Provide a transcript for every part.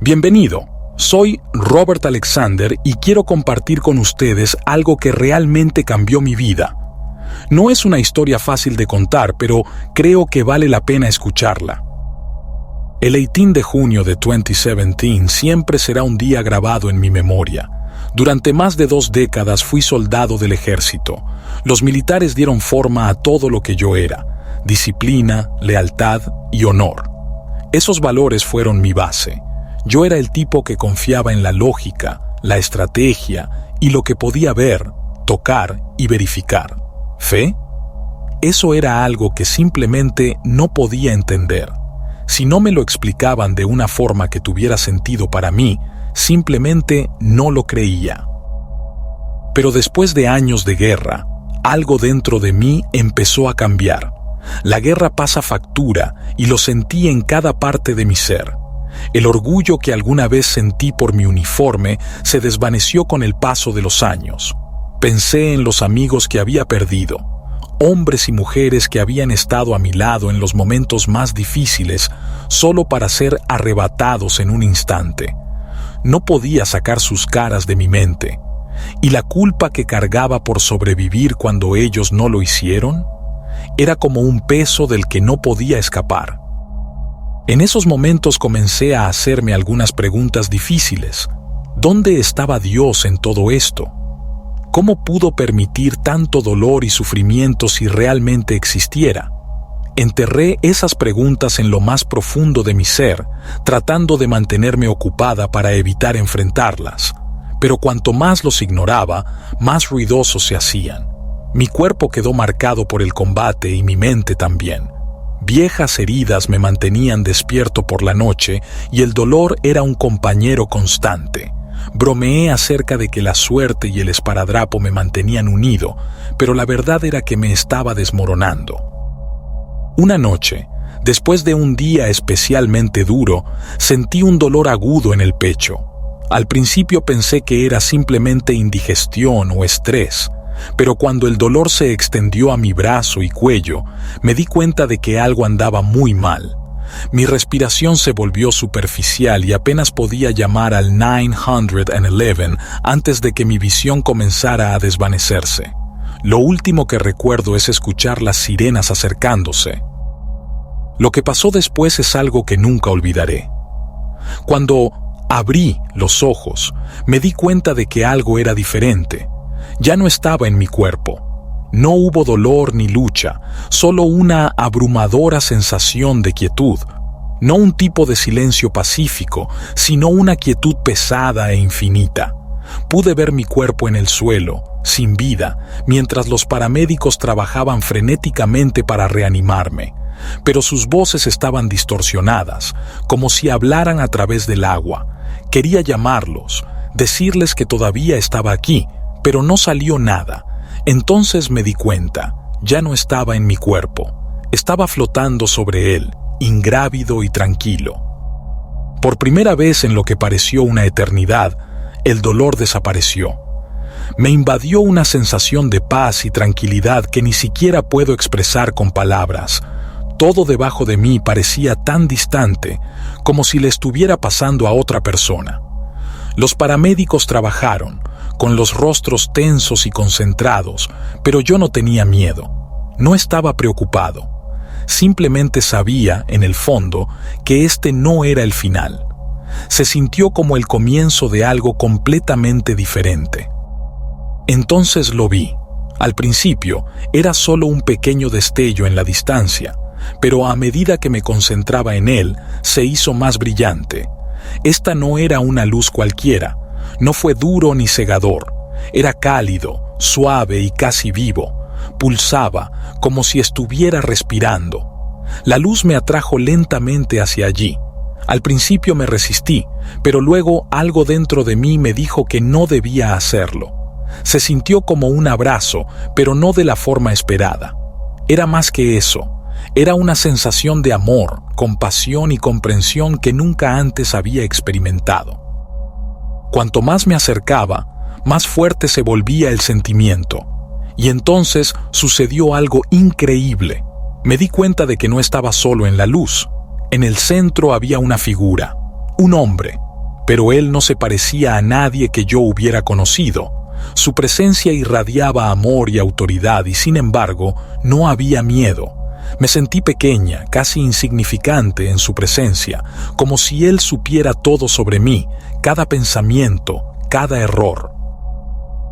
Bienvenido, soy Robert Alexander y quiero compartir con ustedes algo que realmente cambió mi vida. No es una historia fácil de contar, pero creo que vale la pena escucharla. El 18 de junio de 2017 siempre será un día grabado en mi memoria. Durante más de 2 décadas fui soldado del ejército. Los militares dieron forma a todo lo que yo era: disciplina, lealtad y honor. Esos valores fueron mi base. Yo era el tipo que confiaba en la lógica, la estrategia y lo que podía ver, tocar y verificar. ¿Fe? Eso era algo que simplemente no podía entender. Si no me lo explicaban de una forma que tuviera sentido para mí, simplemente no lo creía. Pero después de años de guerra, algo dentro de mí empezó a cambiar. La guerra pasa factura y lo sentí en cada parte de mi ser. El orgullo que alguna vez sentí por mi uniforme se desvaneció con el paso de los años. Pensé en los amigos que había perdido, hombres y mujeres que habían estado a mi lado en los momentos más difíciles, solo para ser arrebatados en un instante. No podía sacar sus caras de mi mente. ¿Y la culpa que cargaba por sobrevivir cuando ellos no lo hicieron? Era como un peso del que no podía escapar. En esos momentos comencé a hacerme algunas preguntas difíciles. ¿Dónde estaba Dios en todo esto? ¿Cómo pudo permitir tanto dolor y sufrimiento si realmente existiera? Enterré esas preguntas en lo más profundo de mi ser, tratando de mantenerme ocupada para evitar enfrentarlas. Pero cuanto más los ignoraba, más ruidosos se hacían. Mi cuerpo quedó marcado por el combate y mi mente también. Viejas heridas me mantenían despierto por la noche y el dolor era un compañero constante. Bromeé acerca de que la suerte y el esparadrapo me mantenían unido, pero la verdad era que me estaba desmoronando. Una noche, después de un día especialmente duro, sentí un dolor agudo en el pecho. Al principio pensé que era simplemente indigestión o estrés, pero cuando el dolor se extendió a mi brazo y cuello, me di cuenta de que algo andaba muy mal. Mi respiración se volvió superficial y apenas podía llamar al 911 antes de que mi visión comenzara a desvanecerse. Lo último que recuerdo es escuchar las sirenas acercándose. Lo que pasó después es algo que nunca olvidaré. Cuando abrí los ojos, me di cuenta de que algo era diferente. Ya no estaba en mi cuerpo. No hubo dolor ni lucha, solo una abrumadora sensación de quietud. No un tipo de silencio pacífico, sino una quietud pesada e infinita. Pude ver mi cuerpo en el suelo, sin vida, mientras los paramédicos trabajaban frenéticamente para reanimarme. Pero sus voces estaban distorsionadas, como si hablaran a través del agua. Quería llamarlos, decirles que todavía estaba aquí, pero no salió nada. Entonces me di cuenta, ya no estaba en mi cuerpo. Estaba flotando sobre él, ingrávido y tranquilo. Por primera vez en lo que pareció una eternidad, el dolor desapareció. Me invadió una sensación de paz y tranquilidad que ni siquiera puedo expresar con palabras. Todo debajo de mí parecía tan distante, como si le estuviera pasando a otra persona. Los paramédicos trabajaron, con los rostros tensos y concentrados, pero yo no tenía miedo. No estaba preocupado. Simplemente sabía, en el fondo, que este no era el final. Se sintió como el comienzo de algo completamente diferente. Entonces lo vi. Al principio, era solo un pequeño destello en la distancia, pero a medida que me concentraba en él, se hizo más brillante. Esta no era una luz cualquiera. No fue duro ni cegador. Era cálido, suave y casi vivo. Pulsaba, como si estuviera respirando. La luz me atrajo lentamente hacia allí. Al principio me resistí, pero luego algo dentro de mí me dijo que no debía hacerlo. Se sintió como un abrazo, pero no de la forma esperada. Era más que eso. Era una sensación de amor, compasión y comprensión que nunca antes había experimentado. Cuanto más me acercaba, más fuerte se volvía el sentimiento. Y entonces sucedió algo increíble. Me di cuenta de que no estaba solo en la luz. En el centro había una figura, un hombre, pero él no se parecía a nadie que yo hubiera conocido. Su presencia irradiaba amor y autoridad y, sin embargo, no había miedo. Me sentí pequeña, casi insignificante en su presencia, como si él supiera todo sobre mí, cada pensamiento, cada error.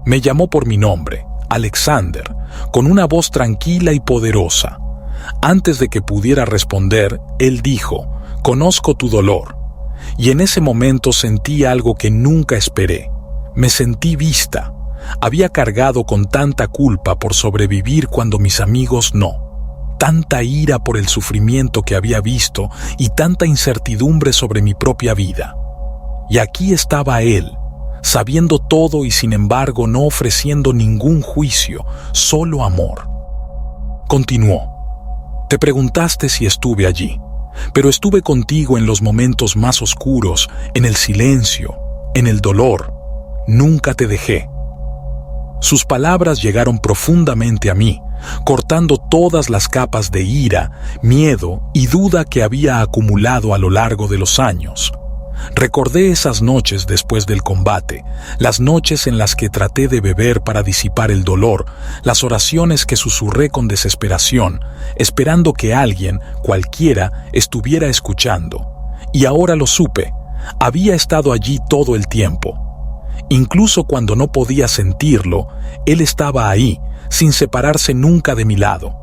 Me llamó por mi nombre, Alexander, con una voz tranquila y poderosa. Antes de que pudiera responder, él dijo: «Conozco tu dolor». Y en ese momento sentí algo que nunca esperé. Me sentí vista. Había cargado con tanta culpa por sobrevivir cuando mis amigos no. Tanta ira por el sufrimiento que había visto y tanta incertidumbre sobre mi propia vida. Y aquí estaba él, sabiendo todo y sin embargo no ofreciendo ningún juicio, solo amor. Continuó: «Te preguntaste si estuve allí, pero estuve contigo en los momentos más oscuros, en el silencio, en el dolor. Nunca te dejé». Sus palabras llegaron profundamente a mí, cortando todas las capas de ira, miedo y duda que había acumulado a lo largo de los años. Recordé esas noches después del combate, las noches en las que traté de beber para disipar el dolor, las oraciones que susurré con desesperación, esperando que alguien, cualquiera, estuviera escuchando. Y ahora lo supe, había estado allí todo el tiempo. Incluso cuando no podía sentirlo, él estaba ahí, sin separarse nunca de mi lado.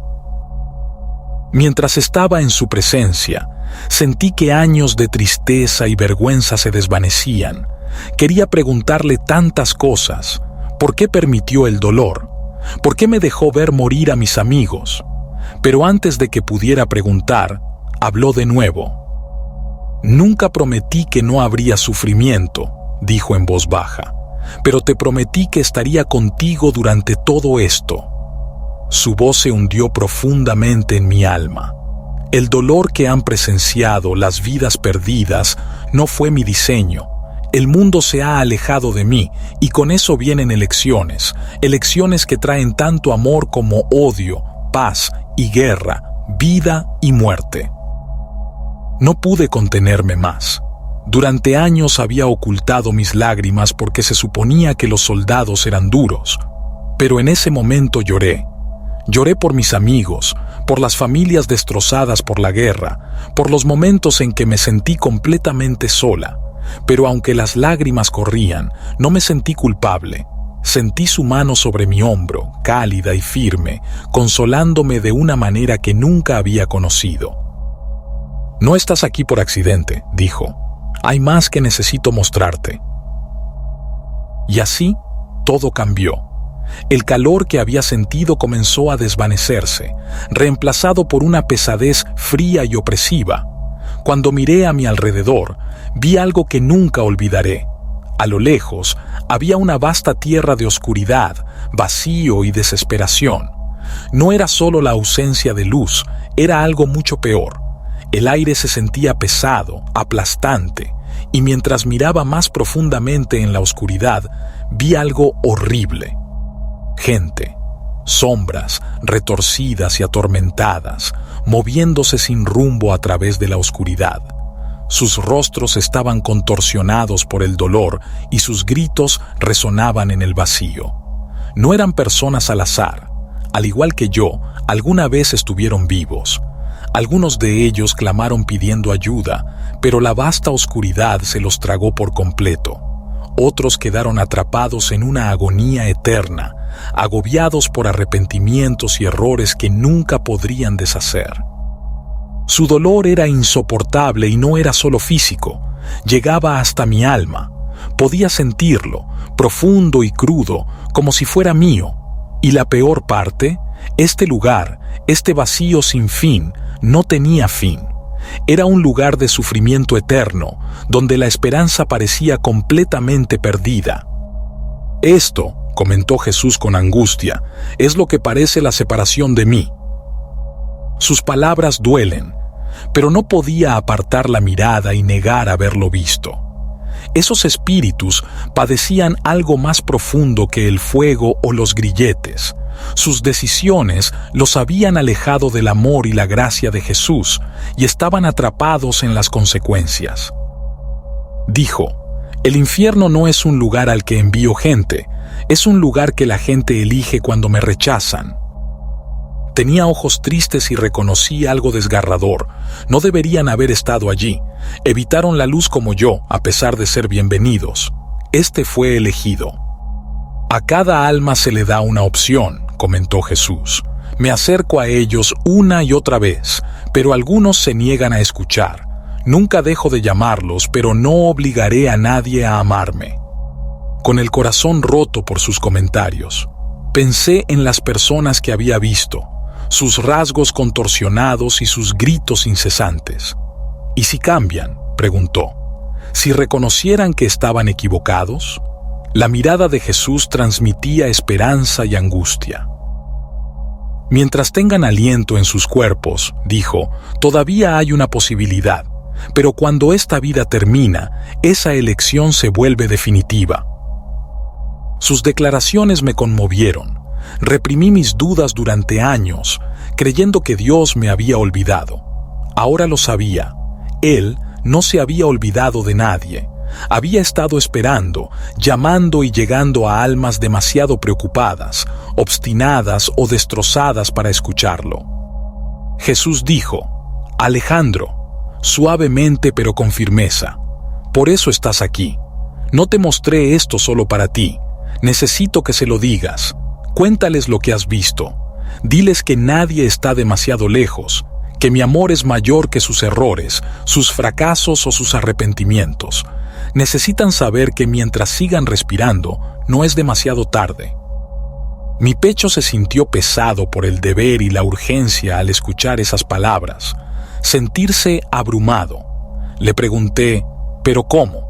Mientras estaba en su presencia, sentí que años de tristeza y vergüenza se desvanecían. Quería preguntarle tantas cosas. ¿Por qué permitió el dolor? ¿Por qué me dejó ver morir a mis amigos? Pero antes de que pudiera preguntar, habló de nuevo. «Nunca prometí que no habría sufrimiento», dijo en voz baja, «pero te prometí que estaría contigo durante todo esto». Su voz se hundió profundamente en mi alma. El dolor que han presenciado, las vidas perdidas, no fue mi diseño. El mundo se ha alejado de mí y con eso vienen elecciones que traen tanto amor como odio, paz y guerra, vida y muerte. No pude contenerme más. Durante años había ocultado mis lágrimas porque se suponía que los soldados eran duros. Pero en ese momento lloré. Lloré por mis amigos, por las familias destrozadas por la guerra, por los momentos en que me sentí completamente sola. Pero aunque las lágrimas corrían, no me sentí culpable. Sentí su mano sobre mi hombro, cálida y firme, consolándome de una manera que nunca había conocido. «No estás aquí por accidente», dijo. «Hay más que necesito mostrarte». Y así, todo cambió. El calor que había sentido comenzó a desvanecerse, reemplazado por una pesadez fría y opresiva. Cuando miré a mi alrededor, vi algo que nunca olvidaré. A lo lejos, había una vasta tierra de oscuridad, vacío y desesperación. No era solo la ausencia de luz, era algo mucho peor. El aire se sentía pesado, aplastante, y mientras miraba más profundamente en la oscuridad, vi algo horrible. Gente, sombras retorcidas y atormentadas, moviéndose sin rumbo a través de la oscuridad. Sus rostros estaban contorsionados por el dolor y sus gritos resonaban en el vacío. No eran personas al azar. Al igual que yo, alguna vez estuvieron vivos. Algunos de ellos clamaron pidiendo ayuda, pero la vasta oscuridad se los tragó por completo. Otros quedaron atrapados en una agonía eterna, agobiados por arrepentimientos y errores que nunca podrían deshacer. Su dolor era insoportable y no era solo físico, llegaba hasta mi alma. Podía sentirlo, profundo y crudo, como si fuera mío. Y la peor parte, este lugar, este vacío sin fin, no tenía fin. Era un lugar de sufrimiento eterno, donde la esperanza parecía completamente perdida. «Esto», comentó Jesús con angustia, «es lo que parece la separación de mí». Sus palabras duelen, pero no podía apartar la mirada y negar haberlo visto. Esos espíritus padecían algo más profundo que el fuego o los grilletes. Sus decisiones los habían alejado del amor y la gracia de Jesús y estaban atrapados en las consecuencias. Dijo, El infierno no es un lugar al que envío gente, es un lugar que la gente elige cuando me rechazan. Tenía ojos tristes y reconocí algo desgarrador. No deberían haber estado allí. Evitaron la luz como yo, a pesar de ser bienvenidos. Este fue elegido. A cada alma se le da una opción, comentó Jesús. Me acerco a ellos una y otra vez, pero algunos se niegan a escuchar. Nunca dejo de llamarlos, pero no obligaré a nadie a amarme. Con el corazón roto por sus comentarios, pensé en las personas que había visto, sus rasgos contorsionados y sus gritos incesantes. ¿Y si cambian?, preguntó. ¿Si reconocieran que estaban equivocados? La mirada de Jesús transmitía esperanza y angustia. Mientras tengan aliento en sus cuerpos, dijo, todavía hay una posibilidad, pero cuando esta vida termina, esa elección se vuelve definitiva. Sus declaraciones me conmovieron. Reprimí mis dudas durante años, creyendo que Dios me había olvidado. Ahora lo sabía. Él no se había olvidado de nadie. Había estado esperando, llamando y llegando a almas demasiado preocupadas, obstinadas o destrozadas para escucharlo. Jesús dijo, Alejandro, suavemente pero con firmeza, por eso estás aquí. No te mostré esto solo para ti. Necesito que se lo digas. Cuéntales lo que has visto. Diles que nadie está demasiado lejos, que mi amor es mayor que sus errores, sus fracasos o sus arrepentimientos. Necesitan saber que mientras sigan respirando, no es demasiado tarde. Mi pecho se sintió pesado por el deber y la urgencia al escuchar esas palabras. Sentirse abrumado. Le pregunté, ¿pero cómo?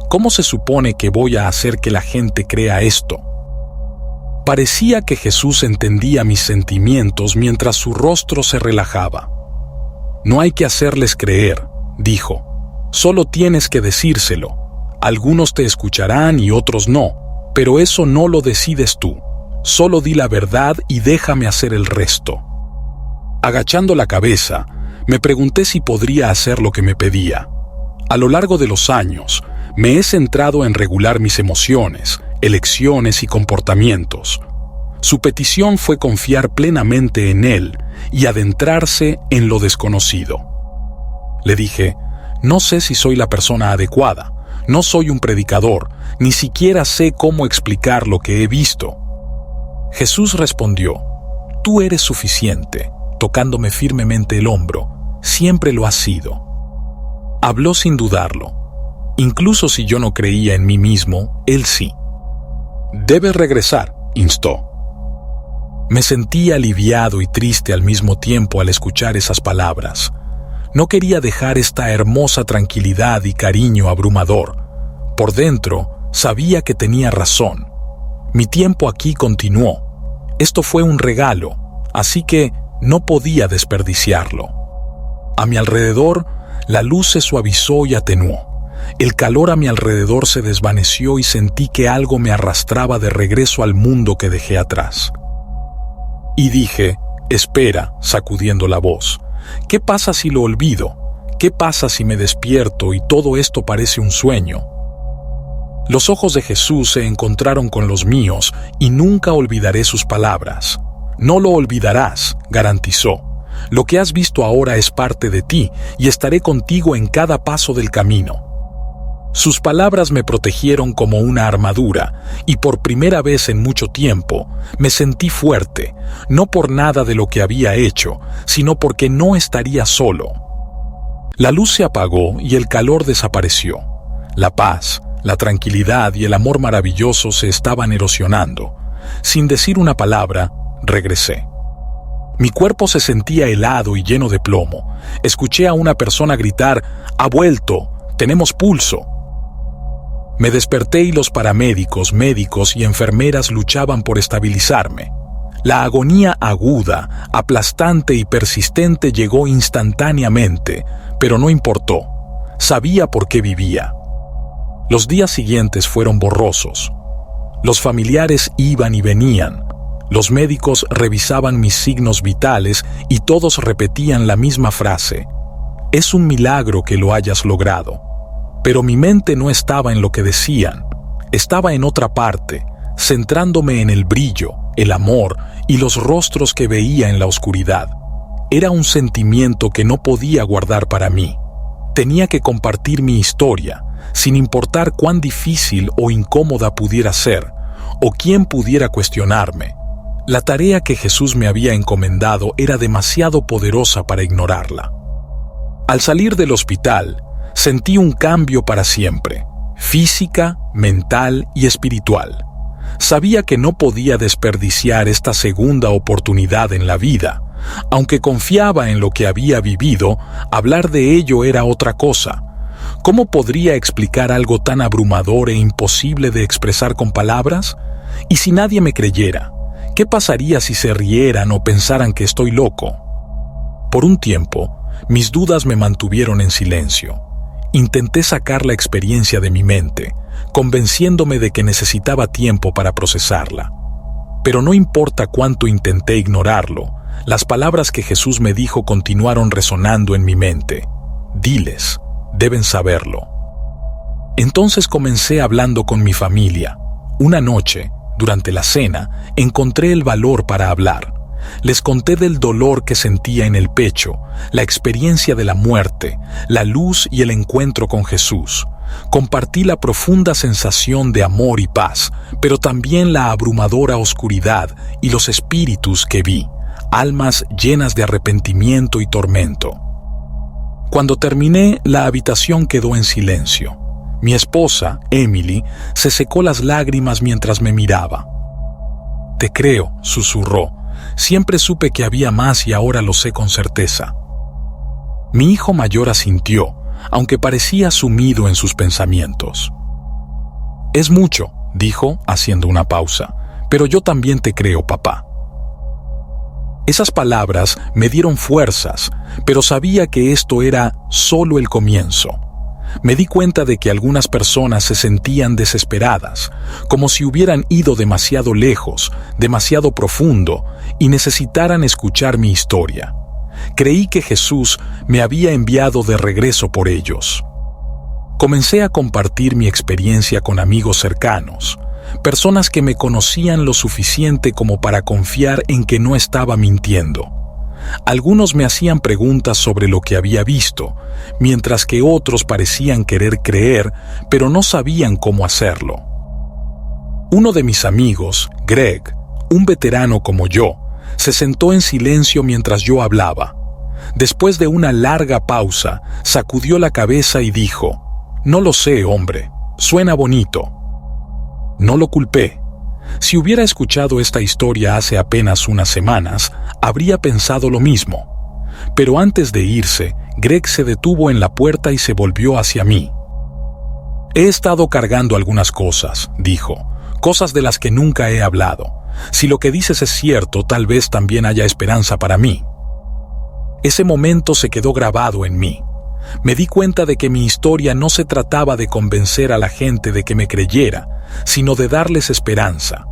¿Cómo se supone que voy a hacer que la gente crea esto? Parecía que Jesús entendía mis sentimientos mientras su rostro se relajaba. No hay que hacerles creer, dijo. Solo tienes que decírselo. Algunos te escucharán y otros no, pero eso no lo decides tú. Solo di la verdad y déjame hacer el resto. Agachando la cabeza, me pregunté si podría hacer lo que me pedía. A lo largo de los años, me he centrado en regular mis emociones, elecciones y comportamientos. Su petición fue confiar plenamente en Él y adentrarse en lo desconocido. Le dije, no sé si soy la persona adecuada, no soy un predicador, ni siquiera sé cómo explicar lo que he visto. Jesús respondió, tú eres suficiente, tocándome firmemente el hombro, siempre lo has sido. Habló sin dudarlo. Incluso si yo no creía en mí mismo, Él sí. Debes regresar, instó. Me sentí aliviado y triste al mismo tiempo al escuchar esas palabras. No quería dejar esta hermosa tranquilidad y cariño abrumador. Por dentro, sabía que tenía razón. Mi tiempo aquí continuó. Esto fue un regalo, así que no podía desperdiciarlo. A mi alrededor, la luz se suavizó y atenuó. El calor a mi alrededor se desvaneció y sentí que algo me arrastraba de regreso al mundo que dejé atrás. Y dije, espera, sacudiendo la voz. ¿Qué pasa si lo olvido? ¿Qué pasa si me despierto y todo esto parece un sueño? Los ojos de Jesús se encontraron con los míos y nunca olvidaré sus palabras. No lo olvidarás, garantizó. Lo que has visto ahora es parte de ti y estaré contigo en cada paso del camino. Sus palabras me protegieron como una armadura y por primera vez en mucho tiempo me sentí fuerte, no por nada de lo que había hecho, sino porque no estaría solo. La luz se apagó y el calor desapareció. La paz, la tranquilidad y el amor maravilloso se estaban erosionando. Sin decir una palabra, regresé. Mi cuerpo se sentía helado y lleno de plomo. Escuché a una persona gritar, «¡Ha vuelto! ¡Tenemos pulso!». Me desperté y los paramédicos, médicos y enfermeras luchaban por estabilizarme. La agonía aguda, aplastante y persistente llegó instantáneamente, pero no importó. Sabía por qué vivía. Los días siguientes fueron borrosos. Los familiares iban y venían. Los médicos revisaban mis signos vitales y todos repetían la misma frase. «Es un milagro que lo hayas logrado». pero mi mente no estaba en lo que decían, estaba en otra parte, centrándome en el brillo, el amor y los rostros que veía en la oscuridad. Era un sentimiento que no podía guardar para mí. Tenía que compartir mi historia, sin importar cuán difícil o incómoda pudiera ser, o quién pudiera cuestionarme. La tarea que Jesús me había encomendado era demasiado poderosa para ignorarla. Al salir del hospital, sentí un cambio para siempre, física, mental y espiritual. Sabía que no podía desperdiciar esta segunda oportunidad en la vida. Aunque confiaba en lo que había vivido, hablar de ello era otra cosa. ¿Cómo podría explicar algo tan abrumador e imposible de expresar con palabras? ¿Y si nadie me creyera? ¿Qué pasaría si se rieran o pensaran que estoy loco? Por un tiempo, mis dudas me mantuvieron en silencio. Intenté sacar la experiencia de mi mente, convenciéndome de que necesitaba tiempo para procesarla. Pero no importa cuánto intenté ignorarlo, las palabras que Jesús me dijo continuaron resonando en mi mente. Diles, deben saberlo. Entonces comencé hablando con mi familia. Una noche, durante la cena, encontré el valor para hablar. Les conté del dolor que sentía en el pecho, la experiencia de la muerte, la luz y el encuentro con Jesús. Compartí la profunda sensación de amor y paz, pero también la abrumadora oscuridad y los espíritus que vi, almas llenas de arrepentimiento y tormento. Cuando terminé, la habitación quedó en silencio. Mi esposa, Emily, se secó las lágrimas mientras me miraba. «Te creo», susurró. «Siempre supe que había más y ahora lo sé con certeza». Mi hijo mayor asintió, aunque parecía sumido en sus pensamientos. «Es mucho», dijo, haciendo una pausa, «pero yo también te creo, papá». Esas palabras me dieron fuerzas, pero sabía que esto era solo el comienzo. Me di cuenta de que algunas personas se sentían desesperadas, como si hubieran ido demasiado lejos, demasiado profundo, y necesitaran escuchar mi historia. Creí que Jesús me había enviado de regreso por ellos. Comencé a compartir mi experiencia con amigos cercanos, personas que me conocían lo suficiente como para confiar en que no estaba mintiendo. Algunos me hacían preguntas sobre lo que había visto, mientras que otros parecían querer creer, pero no sabían cómo hacerlo. Uno de mis amigos, Greg, un veterano como yo, se sentó en silencio mientras yo hablaba. Después de una larga pausa, sacudió la cabeza y dijo: «No lo sé, hombre, suena bonito». No lo culpé. Si hubiera escuchado esta historia hace apenas unas semanas, habría pensado lo mismo. Pero antes de irse, Greg se detuvo en la puerta y se volvió hacia mí. «He estado cargando algunas cosas», dijo, «cosas de las que nunca he hablado. Si lo que dices es cierto, tal vez también haya esperanza para mí». Ese momento se quedó grabado en mí. Me di cuenta de que mi historia no se trataba de convencer a la gente de que me creyera, sino de darles esperanza.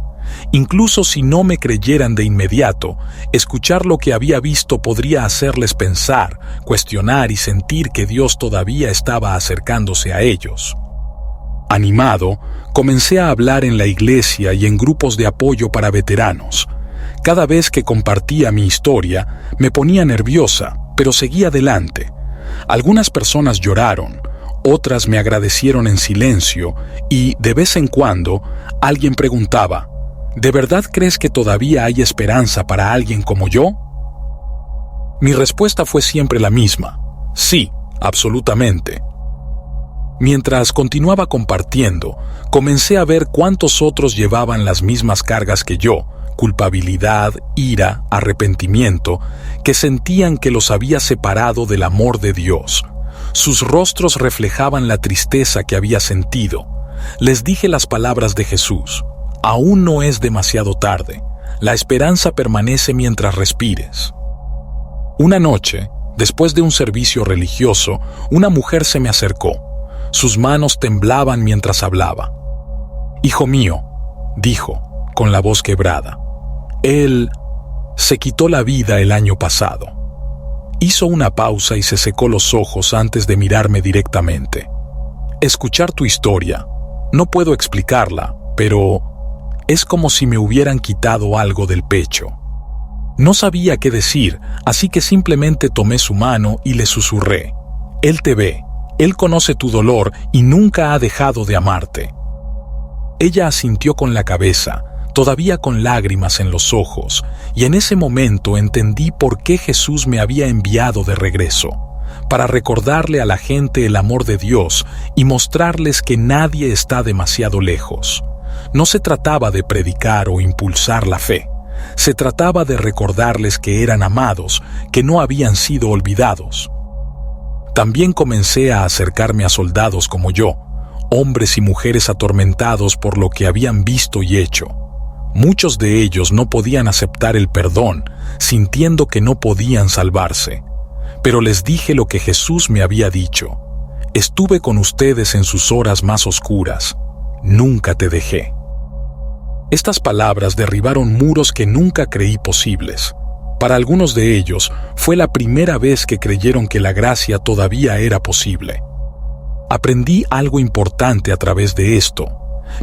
Incluso si no me creyeran de inmediato, escuchar lo que había visto podría hacerles pensar, cuestionar y sentir que Dios todavía estaba acercándose a ellos. Animado, comencé a hablar en la iglesia y en grupos de apoyo para veteranos. Cada vez que compartía mi historia, me ponía nerviosa, pero seguía adelante. Algunas personas lloraron, otras me agradecieron en silencio y, de vez en cuando, alguien preguntaba: ¿de verdad crees que todavía hay esperanza para alguien como yo? Mi respuesta fue siempre la misma: sí, absolutamente. Mientras continuaba compartiendo, comencé a ver cuántos otros llevaban las mismas cargas que yo, culpabilidad, ira, arrepentimiento, que sentían que los había separado del amor de Dios. Sus rostros reflejaban la tristeza que había sentido. Les dije las palabras de Jesús: aún no es demasiado tarde, la esperanza permanece mientras respires. Una noche, después de un servicio religioso, una mujer se me acercó. Sus manos temblaban mientras hablaba. «Hijo mío», dijo, con la voz quebrada, «él se quitó la vida el año pasado». Hizo una pausa y se secó los ojos antes de mirarme directamente. Escuchar tu historia, no puedo explicarla, pero es como si me hubieran quitado algo del pecho. No sabía qué decir, así que simplemente tomé su mano y le susurré: Él te ve, Él conoce tu dolor y nunca ha dejado de amarte. Ella asintió con la cabeza, todavía con lágrimas en los ojos, y en ese momento entendí por qué Jesús me había enviado de regreso, para recordarle a la gente el amor de Dios y mostrarles que nadie está demasiado lejos. No se trataba de predicar o impulsar la fe, se trataba de recordarles que eran amados, que no habían sido olvidados. También comencé a acercarme a soldados como yo, hombres y mujeres atormentados por lo que habían visto y hecho. Muchos de ellos no podían aceptar el perdón, sintiendo que no podían salvarse. Pero les dije lo que Jesús me había dicho: estuve con ustedes en sus horas más oscuras, nunca te dejé. Estas palabras derribaron muros que nunca creí posibles. Para algunos de ellos fue la primera vez que creyeron que la gracia todavía era posible. Aprendí algo importante a través de esto.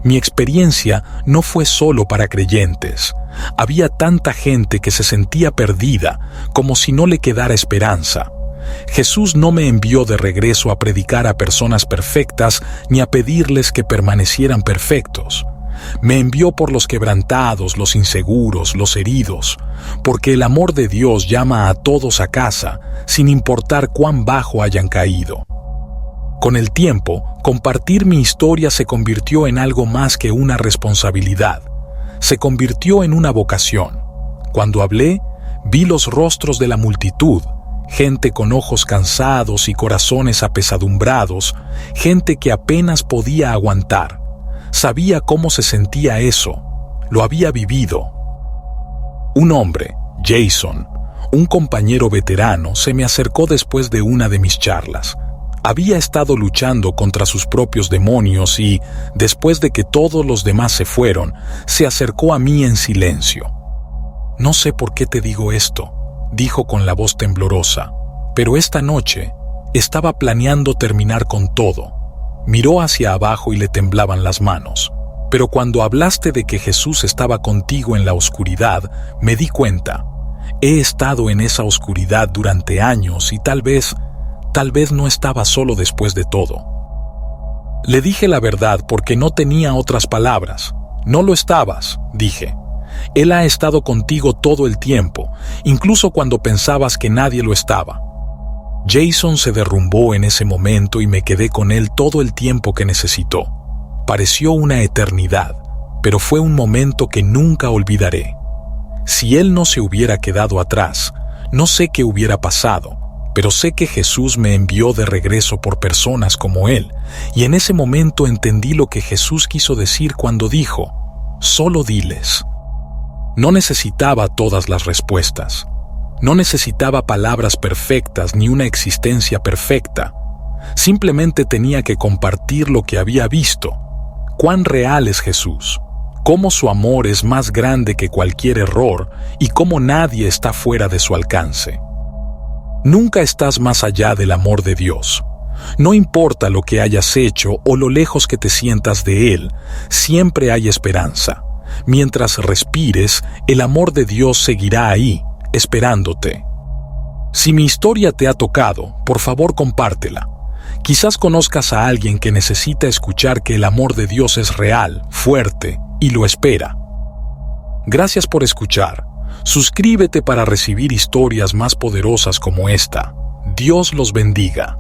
Mi experiencia no fue solo para creyentes. Había tanta gente que se sentía perdida, como si no le quedara esperanza. Jesús no me envió de regreso a predicar a personas perfectas ni a pedirles que permanecieran perfectos. Me envió por los quebrantados, los inseguros, los heridos, porque el amor de Dios llama a todos a casa, sin importar cuán bajo hayan caído. Con el tiempo, compartir mi historia se convirtió en algo más que una responsabilidad. Se convirtió en una vocación. Cuando hablé, vi los rostros de la multitud, gente con ojos cansados y corazones apesadumbrados, gente que apenas podía aguantar. Sabía cómo se sentía eso, lo había vivido. Un hombre, Jason, un compañero veterano, se me acercó después de una de mis charlas. Había estado luchando contra sus propios demonios y, después de que todos los demás se fueron, se acercó a mí en silencio. «No sé por qué te digo esto», dijo con la voz temblorosa, «pero esta noche estaba planeando terminar con todo». Miró hacia abajo y le temblaban las manos. «Pero cuando hablaste de que Jesús estaba contigo en la oscuridad, me di cuenta. He estado en esa oscuridad durante años y tal vez no estaba solo después de todo». Le dije la verdad porque no tenía otras palabras. «No lo estabas», dije. «Él ha estado contigo todo el tiempo, incluso cuando pensabas que nadie lo estaba». Jason se derrumbó en ese momento y me quedé con él todo el tiempo que necesitó. Pareció una eternidad, pero fue un momento que nunca olvidaré. Si él no se hubiera quedado atrás, no sé qué hubiera pasado, pero sé que Jesús me envió de regreso por personas como él, y en ese momento entendí lo que Jesús quiso decir cuando dijo: «Solo diles». No necesitaba todas las respuestas. No necesitaba palabras perfectas ni una existencia perfecta. Simplemente tenía que compartir lo que había visto. Cuán real es Jesús, cómo su amor es más grande que cualquier error y cómo nadie está fuera de su alcance. Nunca estás más allá del amor de Dios. No importa lo que hayas hecho o lo lejos que te sientas de Él, siempre hay esperanza. Mientras respires, el amor de Dios seguirá ahí, esperándote. Si mi historia te ha tocado, por favor compártela. Quizás conozcas a alguien que necesita escuchar que el amor de Dios es real, fuerte y lo espera. Gracias por escuchar. Suscríbete para recibir historias más poderosas como esta. Dios los bendiga.